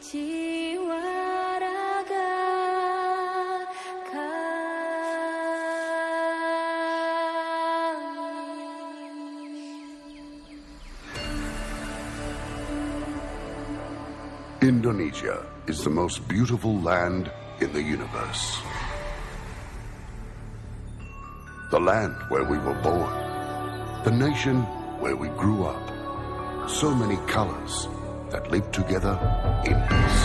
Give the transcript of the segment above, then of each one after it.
jiwa raga Indonesia is the most beautiful land in the universe. The land where we were born. The nation where we grew up. So many colors that live together in peace.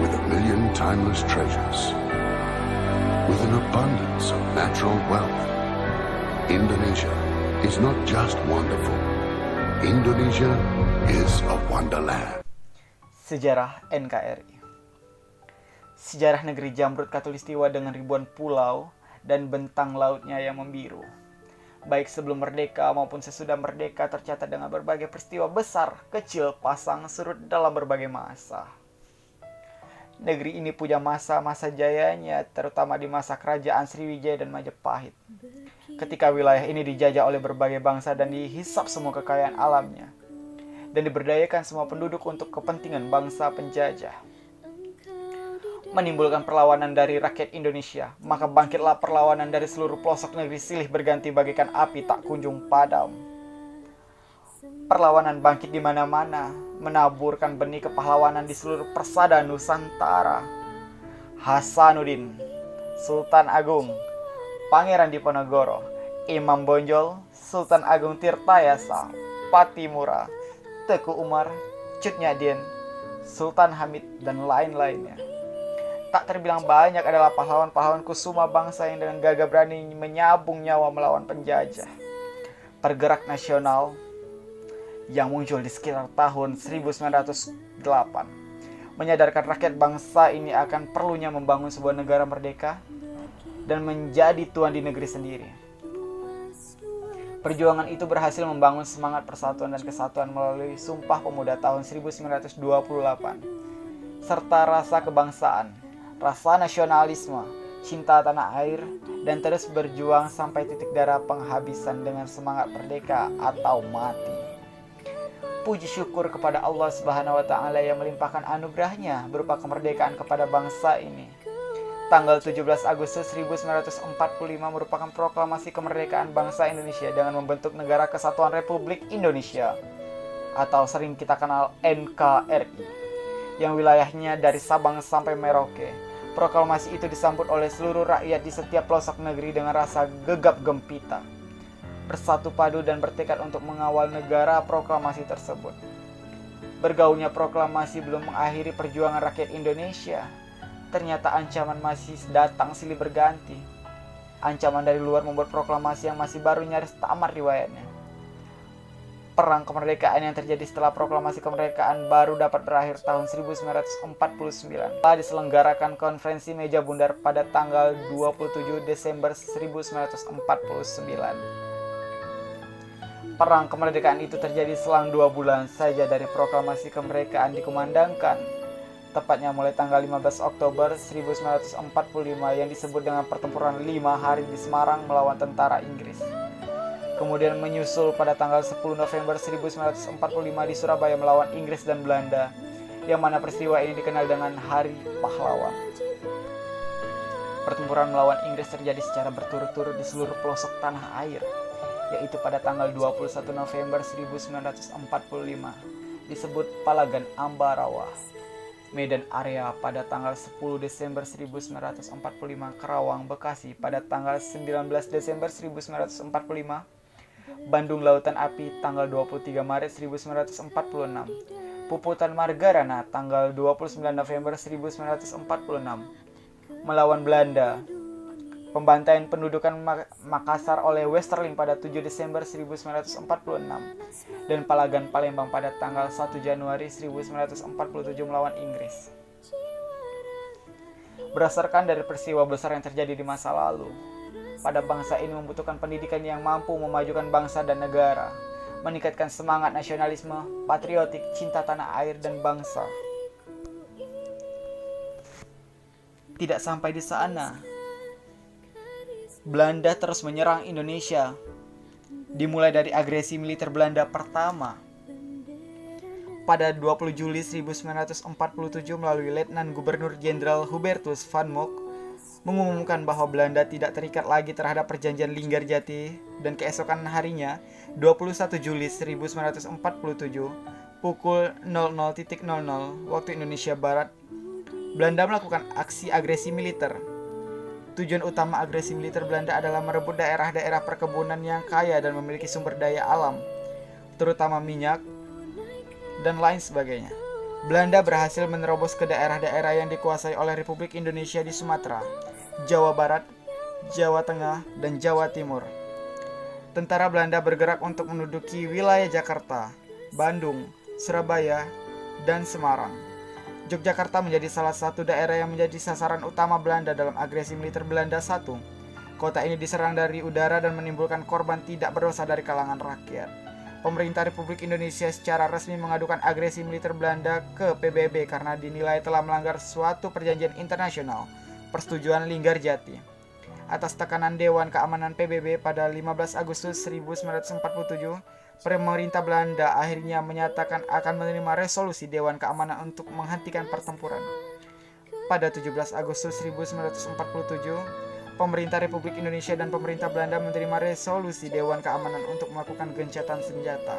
With a million timeless treasures. With an abundance of natural wealth. Indonesia is not just wonderful. Indonesia is a wonderland. Sejarah NKRI. Sejarah negeri Jamrud Khatulistiwa dengan ribuan pulau dan bentang lautnya yang membiru. Baik sebelum merdeka maupun sesudah merdeka tercatat dengan berbagai peristiwa besar, kecil, pasang, surut dalam berbagai masa. Negeri ini punya masa-masa jayanya, terutama di masa kerajaan Sriwijaya dan Majapahit. Ketika wilayah ini dijajah oleh berbagai bangsa dan dihisap semua kekayaan alamnya. Dan diberdayakan semua penduduk untuk kepentingan bangsa penjajah. Menimbulkan perlawanan dari rakyat Indonesia, maka bangkitlah perlawanan dari seluruh pelosok negeri silih berganti bagaikan api tak kunjung padam. Perlawanan bangkit di mana-mana, menaburkan benih kepahlawanan di seluruh persada Nusantara. Hasanuddin, Sultan Agung, Pangeran Diponegoro, Imam Bonjol, Sultan Agung Tirtayasa, Patimura, Teku Umar, Cut Nyadin, Sultan Hamid, dan lain-lainnya. Tak terbilang banyak adalah pahlawan-pahlawan kusuma bangsa yang dengan gagah berani menyabung nyawa melawan penjajah. Pergerak nasional yang muncul di sekitar tahun 1908 menyadarkan rakyat bangsa ini akan perlunya membangun sebuah negara merdeka dan menjadi tuan di negeri sendiri. Perjuangan itu berhasil membangun semangat persatuan dan kesatuan melalui Sumpah Pemuda tahun 1928, serta rasa kebangsaan, rasa nasionalisme, cinta tanah air, dan terus berjuang sampai titik darah penghabisan dengan semangat merdeka atau mati. Puji syukur kepada Allah Subhanahu wa Ta'ala yang melimpahkan anugerahnya berupa kemerdekaan kepada bangsa ini. Tanggal 17 Agustus 1945 merupakan proklamasi kemerdekaan bangsa Indonesia dengan membentuk Negara Kesatuan Republik Indonesia atau sering kita kenal NKRI yang wilayahnya dari Sabang sampai Merauke. Proklamasi itu disambut oleh seluruh rakyat di setiap pelosok negeri dengan rasa gegap gempita, bersatu padu dan bertekad untuk mengawal negara proklamasi tersebut. Bergaulnya proklamasi belum mengakhiri perjuangan rakyat Indonesia. Ternyata ancaman masih datang silih berganti. Ancaman dari luar membuat proklamasi yang masih baru nyaris tamat riwayatnya. Perang kemerdekaan yang terjadi setelah proklamasi kemerdekaan baru dapat berakhir tahun 1949. Telah diselenggarakan konferensi meja bundar pada tanggal 27 Desember 1949. Perang kemerdekaan itu terjadi selang 2 bulan saja dari proklamasi kemerdekaan dikumandangkan. Tepatnya mulai tanggal 15 Oktober 1945 yang disebut dengan pertempuran 5 hari di Semarang melawan tentara Inggris. Kemudian menyusul pada tanggal 10 November 1945 di Surabaya melawan Inggris dan Belanda, yang mana peristiwa ini dikenal dengan Hari Pahlawan. Pertempuran melawan Inggris terjadi secara berturut-turut di seluruh pelosok tanah air, yaitu pada tanggal 21 November 1945 disebut Palagan Ambarawa. Medan Area pada tanggal 10 Desember 1945, Karawang, Bekasi pada tanggal 19 Desember 1945, Bandung Lautan Api tanggal 23 Maret 1946, Puputan Margarana tanggal 29 November 1946, melawan Belanda, pembantaian pendudukan Makassar oleh Westerling pada 7 Desember 1946, dan Palagan Palembang pada tanggal 1 Januari 1947 melawan Inggris. Berdasarkan dari peristiwa besar yang terjadi di masa lalu, pada bangsa ini membutuhkan pendidikan yang mampu memajukan bangsa dan negara, meningkatkan semangat nasionalisme, patriotik, cinta tanah air dan bangsa. Tidak sampai di sana, Belanda terus menyerang Indonesia. Dimulai dari agresi militer Belanda pertama. pada 20 Juli 1947 melalui Letnan Gubernur Jenderal Hubertus van Mock mengumumkan bahwa Belanda tidak terikat lagi terhadap perjanjian Linggarjati, dan keesokan harinya 21 Juli 1947 pukul 00.00 waktu Indonesia Barat, Belanda melakukan aksi agresi militer. Tujuan utama agresi militer Belanda adalah merebut daerah-daerah perkebunan yang kaya dan memiliki sumber daya alam, terutama minyak dan lain sebagainya. Belanda berhasil menerobos ke daerah-daerah yang dikuasai oleh Republik Indonesia di Sumatera, Jawa Barat, Jawa Tengah, dan Jawa Timur. Tentara Belanda bergerak untuk menduduki wilayah Jakarta, Bandung, Surabaya, dan Semarang. Yogyakarta menjadi salah satu daerah yang menjadi sasaran utama Belanda dalam agresi militer Belanda I. Kota ini diserang dari udara dan menimbulkan korban tidak berdosa dari kalangan rakyat. Pemerintah Republik Indonesia secara resmi mengadukan agresi militer Belanda ke PBB karena dinilai telah melanggar suatu perjanjian internasional, Persetujuan Linggarjati. Atas tekanan Dewan Keamanan PBB pada 15 Agustus 1947, pemerintah Belanda akhirnya menyatakan akan menerima resolusi Dewan Keamanan untuk menghentikan pertempuran. Pada 17 Agustus 1947, pemerintah Republik Indonesia dan pemerintah Belanda menerima resolusi Dewan Keamanan untuk melakukan gencatan senjata.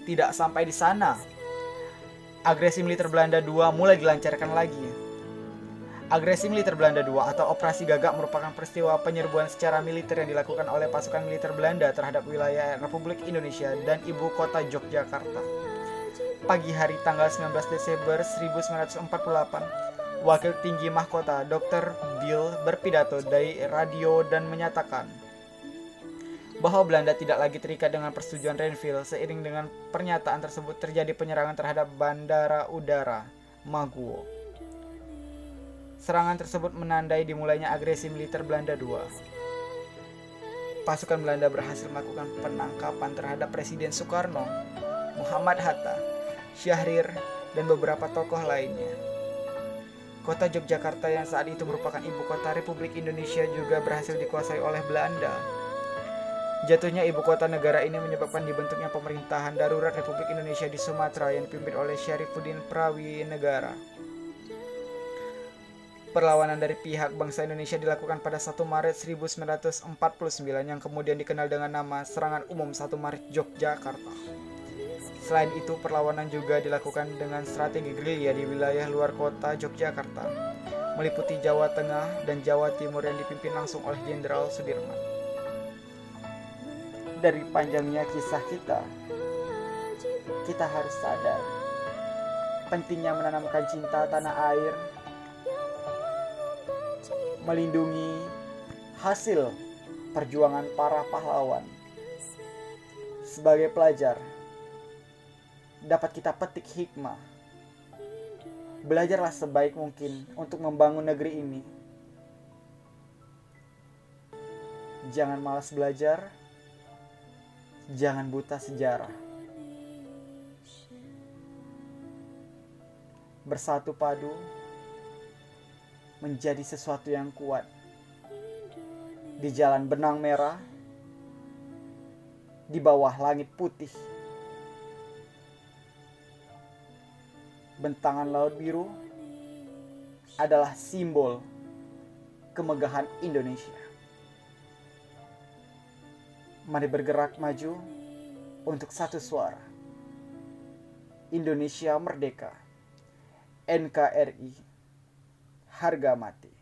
Tidak sampai di sana, agresi militer Belanda II mulai dilancarkan lagi. Agresi militer Belanda II atau Operasi Gagak merupakan peristiwa penyerbuan secara militer yang dilakukan oleh pasukan militer Belanda terhadap wilayah Republik Indonesia dan ibu kota Yogyakarta. Pagi hari tanggal 19 Desember 1948, Wakil Tinggi Mahkota Dr. Bill berpidato dari radio dan menyatakan bahwa Belanda tidak lagi terikat dengan persetujuan Renville. Seiring dengan pernyataan tersebut terjadi penyerangan terhadap Bandara Udara Maguwo. Serangan tersebut menandai dimulainya agresi militer Belanda II. Pasukan Belanda berhasil melakukan penangkapan terhadap Presiden Soekarno, Muhammad Hatta, Syahrir, dan beberapa tokoh lainnya. Kota Yogyakarta yang saat itu merupakan ibu kota Republik Indonesia juga berhasil dikuasai oleh Belanda. Jatuhnya ibu kota negara ini menyebabkan dibentuknya pemerintahan darurat Republik Indonesia di Sumatera yang dipimpin oleh Syarifuddin Prawinegara. Perlawanan dari pihak bangsa Indonesia dilakukan pada 1 Maret 1949 yang kemudian dikenal dengan nama Serangan Umum 1 Maret Yogyakarta. Selain itu, perlawanan juga dilakukan dengan strategi gerilya di wilayah luar kota Yogyakarta, meliputi Jawa Tengah dan Jawa Timur yang dipimpin langsung oleh Jenderal Sudirman. Dari panjangnya kisah kita harus sadar pentingnya menanamkan cinta tanah air, melindungi hasil perjuangan para pahlawan. Sebagai pelajar, dapat kita petik hikmah. Belajarlah sebaik mungkin untuk membangun negeri ini. Jangan malas belajar, jangan buta sejarah. Bersatu padu menjadi sesuatu yang kuat. Di jalan benang merah, di bawah langit putih, bentangan laut biru adalah simbol kemegahan Indonesia. Mari bergerak maju untuk satu suara. Indonesia merdeka. NKRI harga mati.